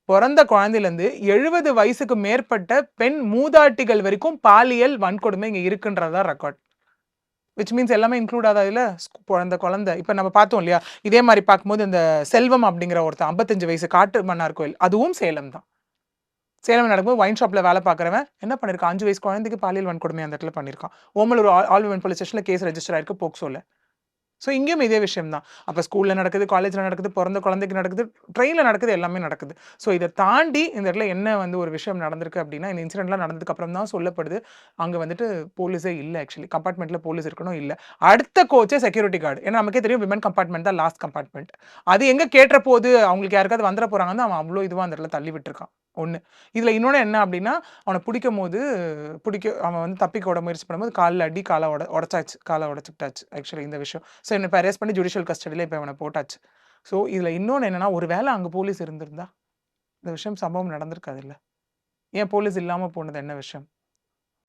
பொறந்த குழந்தையிலேருந்து 70 வயசுக்கு மேற்பட்ட பெண் மூதாட்டிகள் வரைக்கும் பாலியல் வன்கொடுமை இங்க இருக்குன்றது தான் ரெக்கார்ட். விச் மீன்ஸ் எல்லாமே இன்க்ளூட் ஆகுதா இதுல? குழந்தை. இப்ப நம்ம பார்த்தோம் இல்லையா? இதே மாரி பார்க்கும்போது இந்த செல்வம் அப்படிங்கிற ஒருத்தன் 55 வயசு காட்டு மன்னார் கோயில். அதுவும் சேலம் தான். சேலம் நடக்கும்போது ஒயின் ஷாப்ல வேலை பார்க்குறவன் என்ன பண்ணியிருக்கான்? 5 வயசு குழந்தைக்கு பாலியல் வன்கொடுமை அந்த இடத்துல பண்ணியிருக்கான். ஓமலூர் ஆல் விமன் போலீஸ் ஸ்டேஷன்ல கேஸ் ரெஜிஸ்டர் ஆயிருக்கு போக்சோல. ஸோ இங்கேயும் இதே விஷயம் தான். அப்ப ஸ்கூல்ல நடக்குது, காலேஜ்ல நடக்குது, பொறந்த குழந்தைக்கு நடக்குது, ட்ரெயின்ல நடக்குது, எல்லாமே நடக்குது. ஸோ இத தாண்டி இந்த இடத்துல என்ன வந்து ஒரு விஷயம் நடந்திருக்கு அப்படின்னா, இந்த இன்சிடென்ட்லாம் நடந்ததுக்கு அப்புறம் தான் சொல்லப்படுது. அங்க வந்துட்டு போலீஸே இல்ல ஆக்சுவலி. கம்பார்ட்மெண்ட்ல போலீஸ் இருக்கணும் இல்ல. அடுத்த கோச்சே செக்யூரிட்டி கார்டு. ஏன்னா நமக்கே தெரியும் விமன் கம்பார்ட்மெண்ட் தான் லாஸ்ட் கம்பார்ட்மெண்ட். அது எங்க கேட்ற போது அவங்களுக்கு யாருக்காவது வந்துற போறாங்கன்னு அவன் அவ்ளோ இதுவா அந்த இடத்துல தள்ளி விட்டுருக்கான். 1. இதுல இன்னொன்னு என்ன அப்படின்னா, அவன புடிக்கும்போது அவன் வந்து தப்பிக்க ஓட முயற்சி பண்ணும்போது கால்ல அடி, கால உடைச்சாச்சு. கால உடைச்சுக்கிட்டாச்சு ஆக்சுவலி இந்த விஷயம். ஸோ என்ன இப்ப அரெஸ்ட் பண்ணி ஜுடிஷியல் கஸ்டடியில இப்ப இவன போட்டாச்சு. ஸோ இதுல இன்னொன்னு என்னன்னா, ஒரு வேள அங்க போலீஸ் இருந்திருந்தா, இந்த விஷயம் சம்பவம் நடந்திருக்காதுல்ல. ஏன் போலீஸ் இல்லாம போனது என்ன விஷயம்?